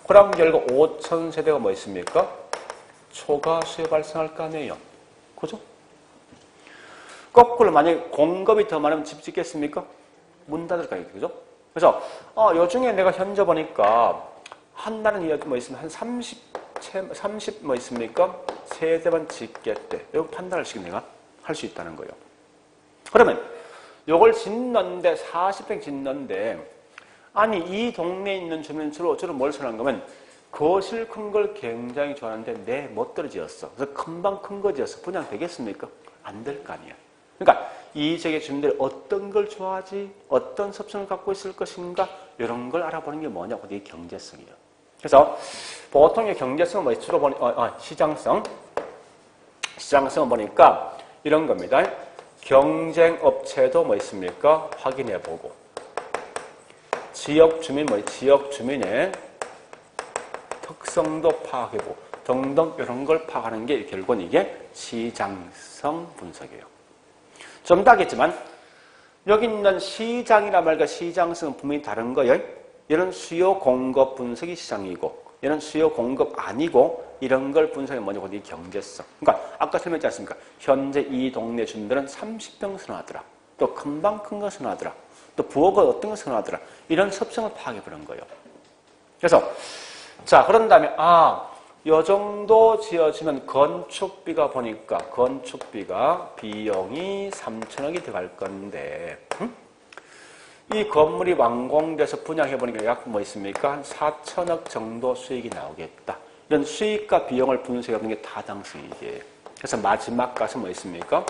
그럼 결국 5,000세대가 뭐 있습니까? 초과 수요 발생할 거 아니에요. 그죠? 거꾸로 만약에 공급이 더 많으면 집 짓겠습니까? 문 닫을 거 아니에요. 그죠? 그래서 요 중에 내가 현재 보니까 한다는 뭐 있으면 한 30 뭐 있습니까? 세대만 짓겠대. 이거 판단을 지금 내가 할 수 있다는 거예요. 그러면 요걸 짓는데 40평 짓는데 아니 이 동네에 있는 주민은 주로 뭘 선호하는 거면 거실 큰 걸 굉장히 좋아하는데 내 멋대로 지었어. 그래서 금방 큰 거 지었어. 분양되겠습니까? 안 될 거 아니야. 그러니까 이 지역의 주민들이 어떤 걸 좋아하지? 어떤 섭성을 갖고 있을 것인가? 이런 걸 알아보는 게 뭐냐고 이게 경제성이에요. 그래서 보통 의 경제성은 뭐 주로 보니 시장성을 보니까 이런 겁니다. 경쟁 업체도 뭐 있습니까? 확인해 보고 지역 주민의 특성도 파악해보고 등등 이런 걸 파악하는 게 결국은 이게 시장성 분석이에요. 좀 더 하겠지만 여기 있는 시장이나 말과 시장성은 분명히 다른 거예요. 이런 수요 공급 분석이 시장이고 이런 수요 공급 아니고 이런 걸 분석이 뭐냐고 이게 경제성. 그러니까 아까 설명했지 않습니까? 현재 이 동네 주민들은 30평 선호하더라. 또 금방 큰 거 선호하더라. 또 부엌은 어떤 거 선호하더라. 이런 섭성을 파악해보는 거예요. 그래서 자 그런 다음에 요 정도 지어지면 건축비가 보니까 건축비가 비용이 3천억이 들어갈 건데 이 건물이 완공돼서 분양해보니까 약 뭐 있습니까? 한 4천억 정도 수익이 나오겠다. 이런 수익과 비용을 분석해보는 게 타당성이게. 그래서 마지막 가서 뭐 있습니까?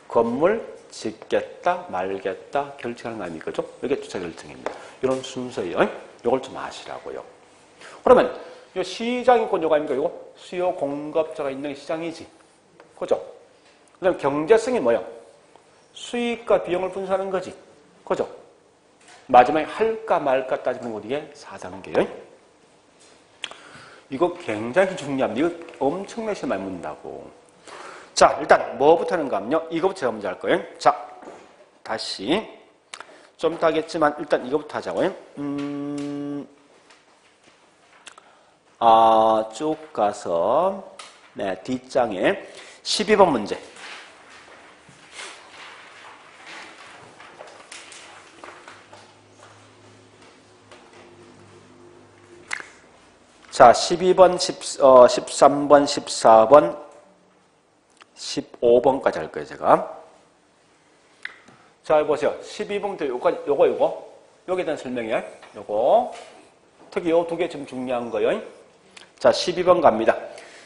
건물 짓겠다 말겠다 결정하는 거 아닙니까? 이게 주차 결정입니다. 이런 순서예요. 이걸 좀 아시라고요. 그러면 이 시장이 곧 요거 아닙니까? 이거 수요 공급자가 있는 시장이지. 그죠? 그다음 경제성이 뭐야? 수익과 비용을 분석하는 거지. 그죠? 마지막에 할까 말까 따지는 것 이게 4단계예요. 이거 굉장히 중요합니다. 이거 엄청나게 시험 많이 묻는다고. 자, 일단 뭐부터 하는가 하면요. 이거부터 제가 먼저 할 거예요. 자, 다시 좀 이따 하겠지만 일단 이거부터 하자고요. 쭉 가서 뒷장에 12번 문제. 자, 12번, 13번, 14번, 15번까지 할 거예요, 제가. 자, 보세요. 12번부터 요거. 여기에 대한 설명이에요. 요거. 특히 요 두 개 좀 중요한 거예요. 자, 12번 갑니다.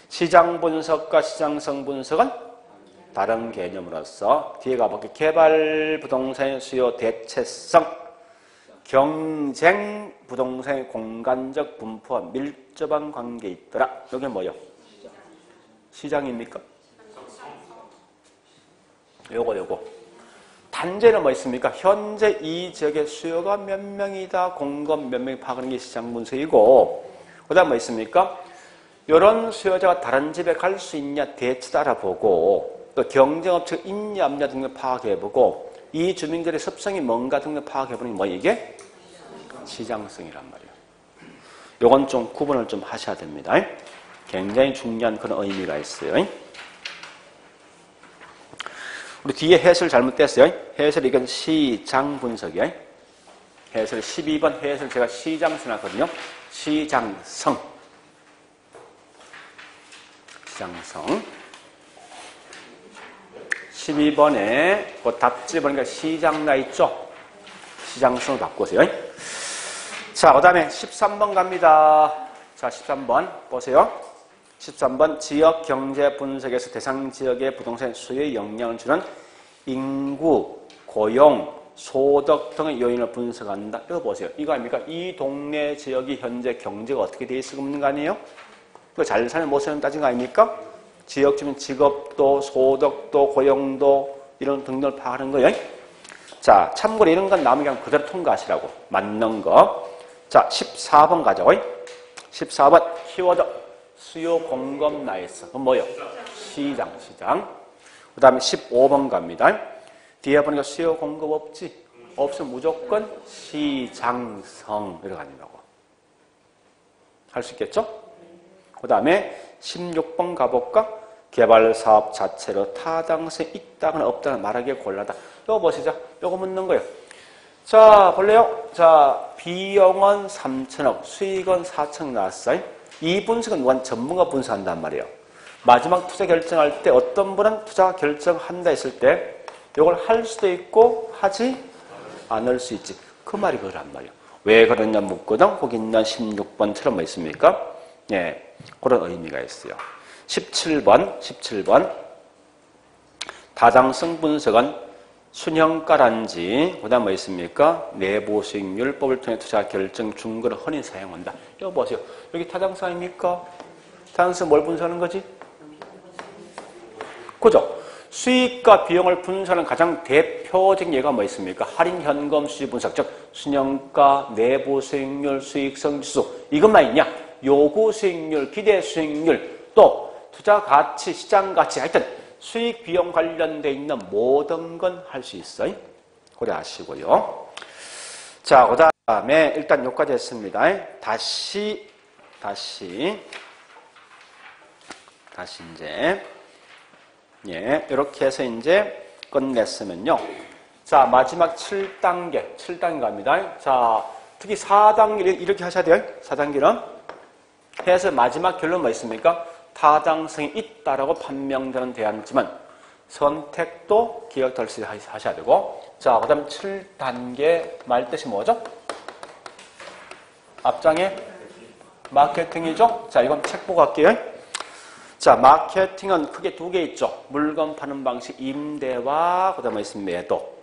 시장 분석과 시장성 분석은 다른 개념으로서 뒤에 가볼게요. 개발 부동산의 수요 대체성, 경쟁 부동산의 공간적 분포와 밀접한 관계에 있더라. 이게 뭐요? 시장입니까? 요거. 단제는 뭐 있습니까? 현재 이 지역의 수요가 몇 명이다, 공급 몇 명이 파악하는 게 시장 분석이고, 그 다음 뭐 있습니까? 이런 수요자가 다른 집에 갈 수 있냐 대체 알아보고, 또 경쟁업체가 있냐 없냐 등을 파악해보고, 이 주민들의 습성이 뭔가 등을 파악해보는 게 뭐 이게? 시장성이란 말이에요. 요건 좀 구분을 좀 하셔야 됩니다. 굉장히 중요한 그런 의미가 있어요. 우리 뒤에 해설 잘못됐어요. 해설 이건 시장 분석이에요. 해설 12번 해설 제가 시장 써놨거든요. 시장성. 12번에 그 답지 보니까 시장 나 있죠? 시장성을 바꾸세요. 자, 그 다음에 13번 갑니다. 자, 13번 보세요. 13번 지역 경제 분석에서 대상 지역의 부동산 수요에 영향을 주는 인구, 고용, 소득 등의 요인을 분석한다. 이거 보세요. 이거 아닙니까? 이 동네 지역이 현재 경제가 어떻게 돼 있을 거 아니에요? 그 잘 사는 못 사는 따진 거 아닙니까? 지역 주민 직업도, 소득도, 고용도 이런 등등을 파악하는 거예요. 자, 참고로 이런 건 남은 그냥 그대로 통과하시라고. 맞는 거. 자, 14번 가자고. 14번 키워드. 수요 공급 나있어. 그건 뭐요? 시장. 그 다음에 15번 갑니다. 뒤에 보니까 수요 공급 없지? 없으면 무조건 시장성. 이렇게 가는다고. 할 수 있겠죠? 그 다음에 16번 가볼까? 개발 사업 자체로 타당성이 있다거나 없다거나 말하기에 곤란하다. 이거 보시죠. 이거 묻는 거예요. 자, 볼래요? 자, 비용은 3천억, 수익은 4천억 나왔어요. 이 분석은 누가 전문가 분석한단 말이에요. 마지막 투자 결정할 때 어떤 분은 투자 결정한다 했을 때 이걸 할 수도 있고 하지 않을 수 있지. 그 말이 그거란 말이에요. 왜 그러냐 묻거든. 거기 있는 16번처럼 뭐 있습니까? 예, 그런 의미가 있어요. 17번. 다당성 분석은 순형가란지, 그 다음 뭐 있습니까? 내부 수익률법을 통해 투자 결정 중거를 흔히 사용한다. 이거 보세요. 여기 타당성입니까? 타당성 뭘 분석하는 거지? 그죠? 수익과 비용을 분석하는 가장 대표적인 예가 뭐 있습니까? 할인 현금 수지 분석, 즉 순형가, 내부 수익률, 수익성 지수. 이것만 있냐? 요구 수익률, 기대 수익률, 또 투자 가치, 시장 가치, 하여튼 수익 비용 관련돼 있는 모든 건 할 수 있어요. 고려하시고요. 자, 그 다음에 일단 여기까지 했습니다. 다시 이제 이렇게 해서 이제 끝냈으면요. 자, 마지막 7단계 갑니다. 자, 특히 4단계 이렇게 하셔야 돼요. 4단계는 해서 마지막 결론 뭐 있습니까? 타당성이 있다라고 판명되는 대안이지만 선택도 기억달시 하셔야 되고. 자, 그 다음 7단계 말 뜻이 뭐죠? 앞장에 마케팅이죠? 자, 이건 책 보고 갈게요. 자, 마케팅은 크게 두 개 있죠. 물건 파는 방식, 임대와 그 다음에 있으면 매도.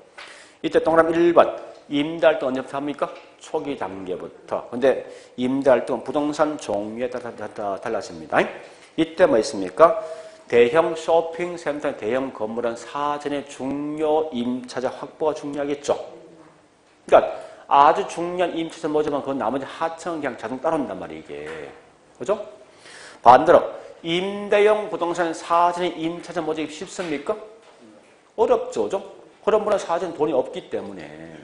이때 동그라미 1번. 임대할 때 언제부터 합니까? 초기 단계부터. 근데 임대할 때는 부동산 종류에 따라 달라집니다. 이때 뭐 있습니까? 대형 쇼핑센터, 대형 건물은 사전에 중요 임차자 확보가 중요하겠죠. 그러니까 아주 중요한 임차자 뭐지만 그 나머지 하층은 그냥 자동 따라온단 말이에요, 이게. 그죠? 반대로 임대형 부동산 사전에 임차자 모집이 쉽습니까? 어렵죠, 그죠? 그런 분은 사전 돈이 없기 때문에.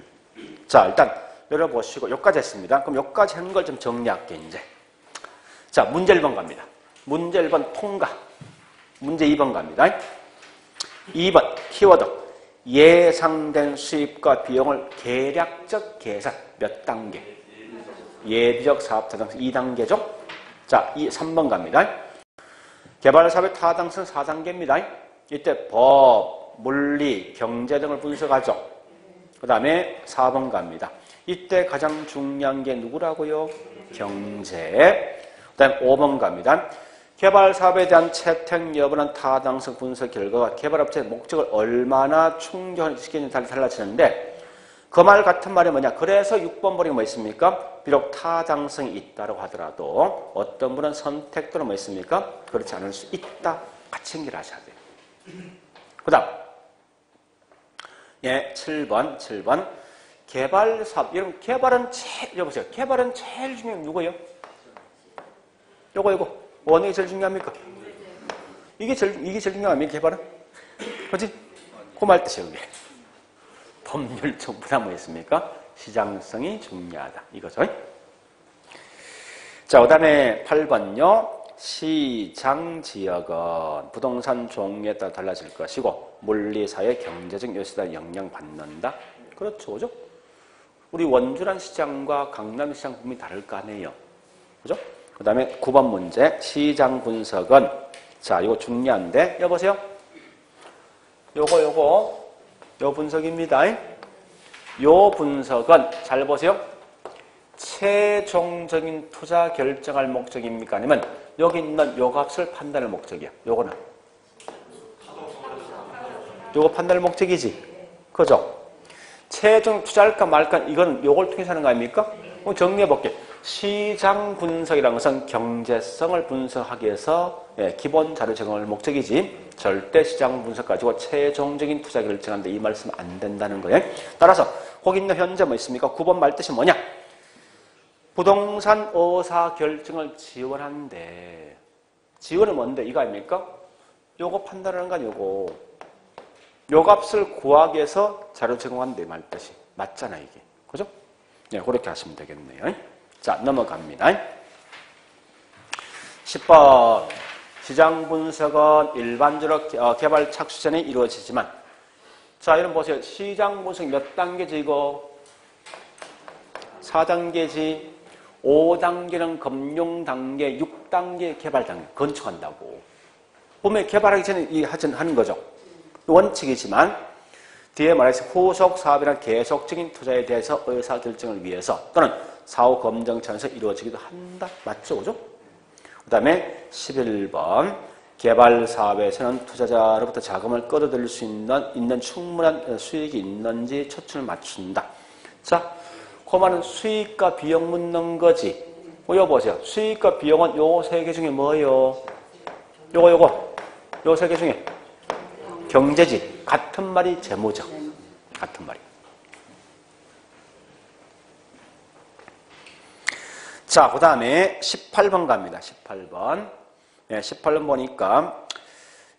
자, 일단 열어보시고 여기까지 했습니다. 그럼 여기까지 한 걸 좀 정리할게요, 이제. 자, 문제 1번 갑니다. 문제 1번 통과. 문제 2번 갑니다. 2번 키워드. 예상된 수입과 비용을 계략적 계산. 몇 단계? 예비적 사업 타당성 2단계죠. 자, 3번 갑니다. 개발 사업의 타당성 4단계입니다. 이때 법, 물리, 경제 등을 분석하죠. 그 다음에 4번 갑니다. 이때 가장 중요한 게 누구라고요? 경제. 그 다음에 5번 갑니다. 개발 사업에 대한 채택 여부는 타당성 분석 결과가 개발업체의 목적을 얼마나 충족시키느냐에 달라지는데 그 말 같은 말이 뭐냐. 그래서 6번 버리고 뭐 있습니까? 비록 타당성이 있다고 하더라도 어떤 분은 선택 또는 뭐 있습니까? 그렇지 않을 수 있다. 같이 연결하셔야 돼요. 그 다음 예, 7번 개발 사업. 여러분 개발은 여보세요. 개발은 제일 중요한 누구예요? 요거 어느 게 제일 중요합니까? 이게 제일 중요합니까? 개발은? 그렇지? 그 말 뜻이에요. 이게. 법률적보다 뭐 있습니까? 시장성이 중요하다. 이거죠. 자, 그 다음에 8번요. 시장지역은 부동산 종류에 따라 달라질 것이고 물리사회 경제적 요소에 따라 영향받는다. 그렇죠. 그죠? 우리 원주란 시장과 강남 시장 분명히 다를 거 아니에요. 그죠? 그 다음에 9번 문제. 시장 분석은 자, 이거 중요한데 여보세요? 요 분석입니다. 요 분석은 잘 보세요. 최종적인 투자 결정할 목적입니까? 아니면 여기 있는 요 값을 판단할 목적이야. 요거는 요거 판단할 목적이지. 그죠? 최종 투자할까 말까 이건 요걸 통해서 하는 거 아닙니까? 정리해 볼게. 시장 분석이라는 것은 경제성을 분석하기 위해서 기본 자료 제공할 목적이지 절대 시장 분석 가지고 최종적인 투자 결정하는데 이 말씀 안 된다는 거예요. 따라서 거기 있는 현재 뭐 있습니까? 9번 말뜻이 뭐냐? 부동산 의사 결정을 지원하는데 지원은 뭔데? 이거 아닙니까? 요거 판단하는 거 아니고 요 값을 구하기 위해서 자료 제공한대 말뜻이 맞잖아 이게. 그죠? 네, 그렇게 하시면 되겠네요. 자, 넘어갑니다. 10번. 시장 분석은 일반적으로 개발 착수 전에 이루어지지만 자, 여러분 보세요. 시장 분석 몇 단계지 이거? 4단계지. 5단계는 금융 단계, 6단계 개발 단계. 건축한다고. 보면 개발하기 전에 하는 거죠. 원칙이지만 뒤에 말해서 후속 사업이나 계속적인 투자에 대해서 의사결정을 위해서 또는 사후 검증 차원에서 이루어지기도 한다. 맞죠? 그죠? 그 다음에 11번 개발 사업에서는 투자자로부터 자금을 끌어들일 수 있는 충분한 수익이 있는지 초점을 맞춘다. 자, 그 말은 수익과 비용 묻는 거지. 이거 보세요. 수익과 비용은 요 세 개 중에 뭐예요? 요 세 개 중에 경제지. 같은 말이 재무죠. 같은 말이. 자, 그 다음에 18번 갑니다. 18번. 네, 18번 보니까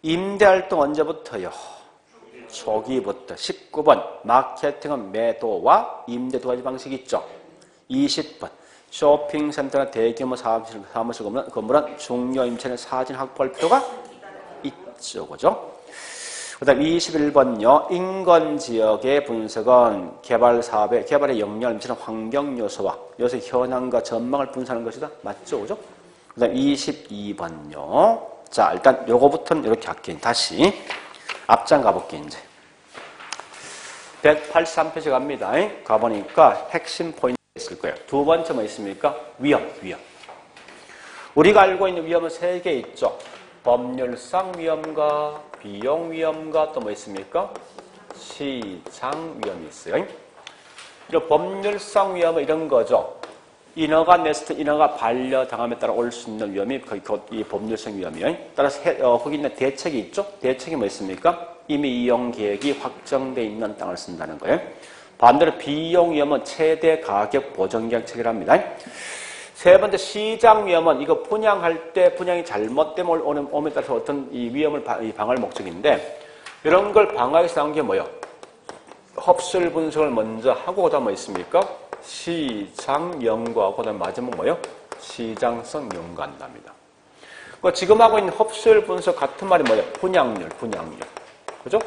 임대활동 언제부터요? 초기부터. 19번. 마케팅은 매도와 임대 두 가지 방식이 있죠. 20번. 쇼핑센터나 대규모 사무실 건물은 중요 임차인의 사진 확보할 필요가 있죠. 그죠? 그 다음 21번요. 인건지역의 분석은 개발에 영향을 미치는 환경요소와 요새 현황과 전망을 분석하는 것이다. 맞죠? 그죠? 그 다음 22번요. 자, 일단 요거부터는 이렇게 할게요. 다시 앞장 가볼게요. 이제 183페이지 갑니다. 가보니까 핵심 포인트 있을 거예요. 두 번째 뭐 있습니까? 위험. 우리가 알고 있는 위험은 3개 있죠. 법률상 위험과 비용 위험과 또 뭐 있습니까? 시장 위험이 있어요. 이런 법률상 위험은 이런 거죠. 인허가 네스트, 인허가 반려당함에 따라 올 수 있는 위험이 곧 이 법률상 위험이에요. 따라서 거기 있는 대책이 있죠. 대책이 뭐 있습니까? 이미 이용 계획이 확정되어 있는 땅을 쓴다는 거예요. 반대로 비용 위험은 최대 가격 보전 계획책이랍니다. 세 번째 시장 위험은 이거 분양할 때 분양이 잘못되면 오에 따라서 어떤 이 위험을 방어할 목적인데 이런 걸 방어하기 위해서 나온 게 뭐예요? 흡수율 분석을 먼저 하고 그다음 뭐 있습니까? 시장 연구하고 그다음 마지막 뭐예요? 시장성 연구한답니다. 지금 하고 있는 흡수율 분석 같은 말이 뭐예요? 분양률. 그죠?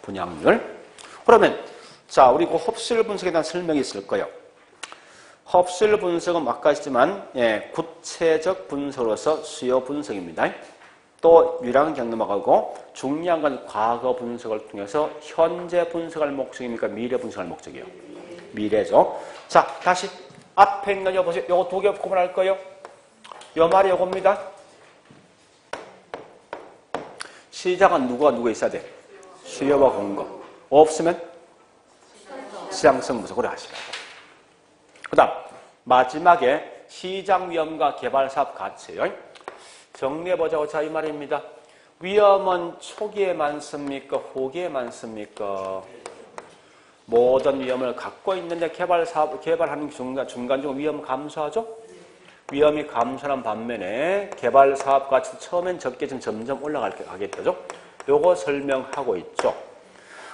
분양률. 그러면 자, 우리 그 흡수율 분석에 대한 설명이 있을 거예요. 흡수율 분석은 아까 했지만 구체적 분석으로서 수요 분석입니다. 또 유량 경험하고 중요한 건 과거 분석을 통해서 현재 분석할 목적입니까? 미래 분석할 목적이에요. 미래죠. 자, 다시 앞에 있는 거 보세요. 요거 두 개 구분할 거예요. 요 말이 요겁니다. 시장은 누가 있어야 돼? 수요와 공급. 없으면 시장성 분석 오래 하시라고. 그 다음 마지막에 시장 위험과 개발 사업 가치예요. 정리해보자고. 자, 이 말입니다. 위험은 초기에 많습니까? 후기에 많습니까? 모든 위험을 갖고 있는데 개발하는 중간 위험 감소하죠? 위험이 감소하는 반면에 개발 사업 가치 처음엔 적게 좀 점점 올라가겠죠? 요거 설명하고 있죠.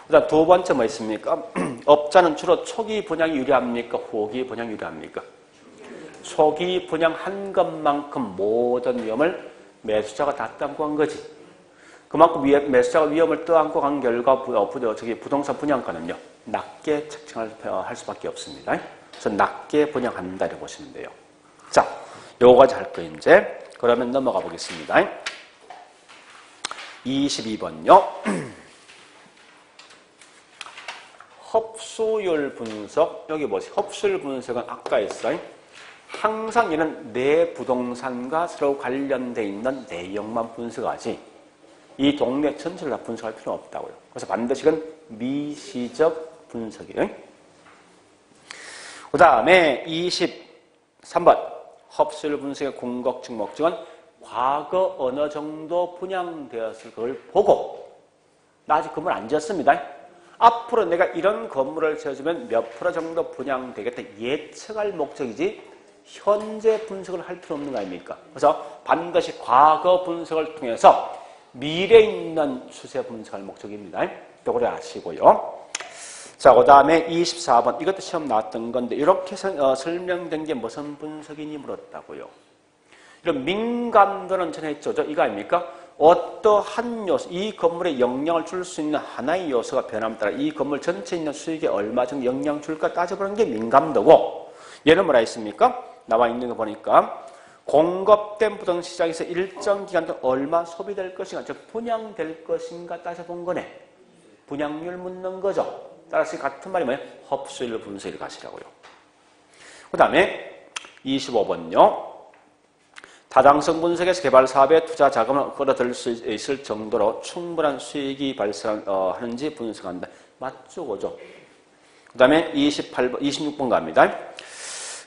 그다음 두 번째 뭐 있습니까? 업자는 주로 초기 분양이 유리합니까? 후기 분양이 유리합니까? 초기 분양한 것만큼 모든 위험을 매수자가 다 떠안고 간 거지. 그만큼 매수자가 위험을 떠안고 간 결과 부동산 분양가는요, 낮게 책정할 수밖에 없습니다. 그래서 낮게 분양한다 이렇게 보시면 돼요. 자, 요거까지 할 거 이제. 그러면 넘어가 보겠습니다. 22번요. 흡수율 분석. 여기 보세요. 흡수율 분석은 아까 했어요. 항상 얘는 내 부동산과 서로 관련되어 있는 내용만 분석하지 이 동네 전체를 다 분석할 필요는 없다고요. 그래서 반드시 이건 미시적 분석이에요. 그 다음에 23번 흡수율 분석의 궁극적 목적은 과거 어느 정도 분양되었을 걸 보고 나 아직 건물 안 지었습니다. 앞으로 내가 이런 건물을 지어주면 몇 프로 정도 분양되겠다 예측할 목적이지 현재 분석을 할 필요 없는 거 아닙니까? 그래서 반드시 과거 분석을 통해서 미래에 있는 추세 분석할 목적입니다. 요거를 아시고요. 자, 그 다음에 24번. 이것도 시험 나왔던 건데 이렇게 설명된 게 무슨 분석이니 물었다고요. 이런 민감도는 전에 했죠. 이거 아닙니까? 어떠한 요소, 이 건물에 영향을 줄 수 있는 하나의 요소가 변함에 따라 이 건물 전체에 있는 수익에 얼마 정도 영향 줄까 따져보는 게 민감도고 얘는 뭐라 했습니까? 나와 있는 거 보니까 공급된 부동산 시장에서 일정 기간 동안 얼마 소비될 것인가, 즉 분양될 것인가 따져본 거네. 분양률 묻는 거죠. 따라서 같은 말이 뭐예요? 흡수율 분석을 가시라고요. 그 다음에 25번요. 타당성 분석에서 개발 사업에 투자 자금을 끌어들일 수 있을 정도로 충분한 수익이 발생하는지 분석한다. 맞죠? 그죠? 그 다음에 26번 갑니다.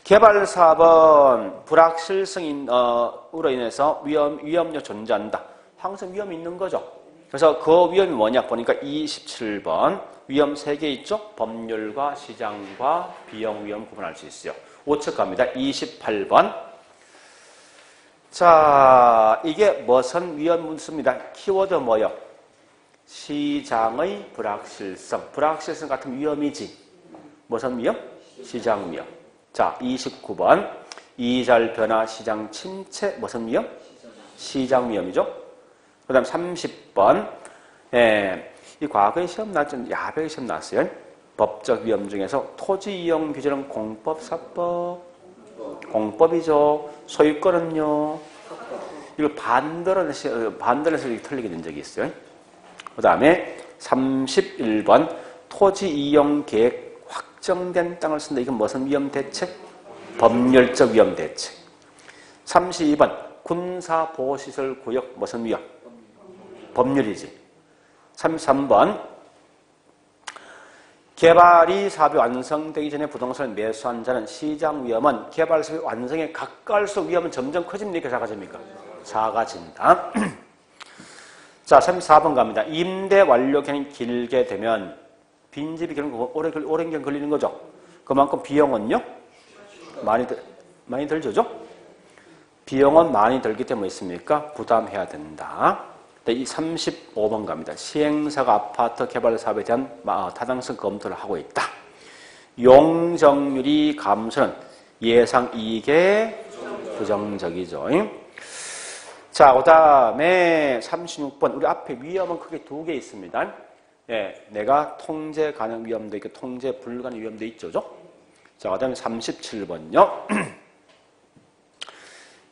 개발 사업은 불확실성으로 인해서 위험료 존재한다. 항상 위험이 있는 거죠. 그래서 그 위험이 뭐냐 보니까 27번 위험 3개 있죠? 법률과 시장과 비용 위험 구분할 수 있어요. 5척 갑니다. 28번. 자, 이게 무슨 위험 문서입니다. 키워드 뭐요? 시장의 불확실성. 불확실성 같은 위험이지. 무슨 위험? 시장 위험. 자, 29번. 이자율 변화, 시장 침체. 무슨 위험? 시장 위험이죠. 그 다음 30번. 이 과거에 시험 나왔죠. 야백에 시험 나왔어요. 법적 위험 중에서 토지 이용 규제는 공법, 사법. 공법이죠. 소유권은요. 이걸 반대로 해서 틀리게 된 적이 있어요. 그 다음에 31번 토지 이용 계획 확정된 땅을 쓴다. 이건 무슨 위험 대책? 법률적 위험 대책. 32번 군사보호시설 구역 무슨 위험? 법률이지. 33번 개발이 사업이 완성되기 전에 부동산을 매수한 자는 시장 위험은 개발 사업이 완성에 가까울수록 위험은 점점 커집니까? 작아집니까? 작아진다. 자, 34번 갑니다. 임대 완료 기간이 길게 되면 빈집이 결국 오랜 기간 걸리는 거죠. 그만큼 비용은요? 많이 들죠? 비용은 많이 들기 때문에 있습니까? 부담해야 된다. 이 35번 갑니다. 시행사가 아파트 개발 사업에 대한 타당성 검토를 하고 있다. 용적률이 감소는 예상 이익에 부정적이죠. 자, 그 다음에 36번. 우리 앞에 위험은 크게 2개 있습니다. 예, 내가 통제 가능 위험도 있고 통제 불가능 위험도 있죠. 자, 그 다음에 37번요.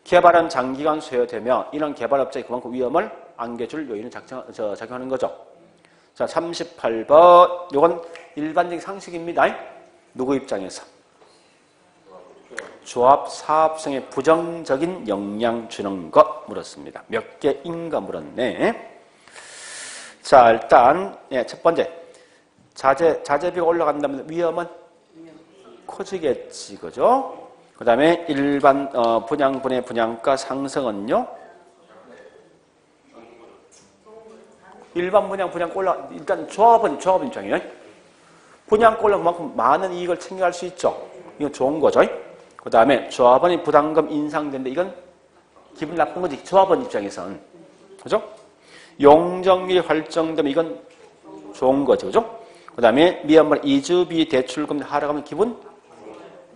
개발은 장기간 소요되며 이런 개발업자의 그만큼 위험을 안겨줄 요인을 작용하는 거죠. 자, 38번. 이건 일반적인 상식입니다. 누구 입장에서? 조합 사업성에 부정적인 영향 주는 것 물었습니다. 몇 개인가 물었네. 자, 일단, 예, 첫 번째. 자재비가 올라간다면 위험은 커지겠지, 그죠? 그 다음에 일반, 분양분의 분양가 상승은요? 일반 분양가 올라, 일단 조합 입장이에요. 분양가 올라간 만큼 많은 이익을 챙겨갈 수 있죠. 이건 좋은 거죠. 그 다음에 조합원이 부담금 인상된데 이건 기분 나쁜 거지. 조합원 입장에서는. 그죠? 용적률이 활성되면 이건 좋은 거죠. 그죠? 그 다음에 미얀마 이주비 대출금 하락하면 기분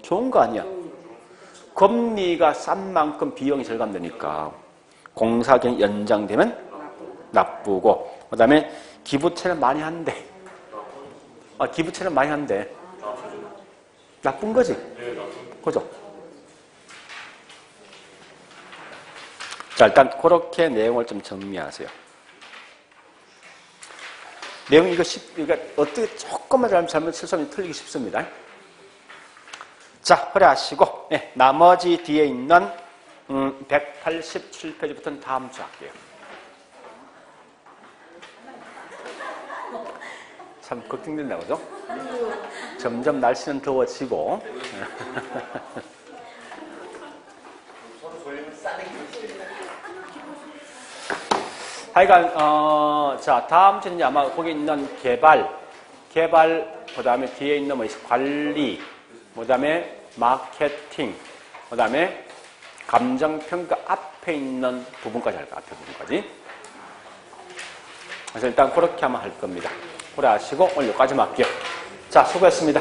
좋은 거 아니야. 금리가 싼 만큼 비용이 절감되니까 공사기간이 연장되면 나쁘고, 그 다음에 기부채는 많이 한대. 기부채는 많이 한대. 나쁜 거지. 그죠? 자, 일단 그렇게 내용을 좀 정리하세요. 내용 이거 어떻게 조금만 잘못 실수하면 틀리기 쉽습니다. 자, 허리하시고, 네, 나머지 뒤에 있는 187페이지부터는 다음 주 할게요. 참 걱정된다, 그죠? 점점 날씨는 더워지고. 하여간, 자, 다음 주는 아마 거기 있는 개발, 그 다음에 뒤에 있는 뭐 관리, 그 다음에 마케팅, 그 다음에 감정평가 앞에 있는 부분까지 할 거야, 앞에 부분까지. 그래서 일단 그렇게 하면 할 겁니다. 그래 하시고 오늘 여기까지만 할게요. 자, 수고했습니다.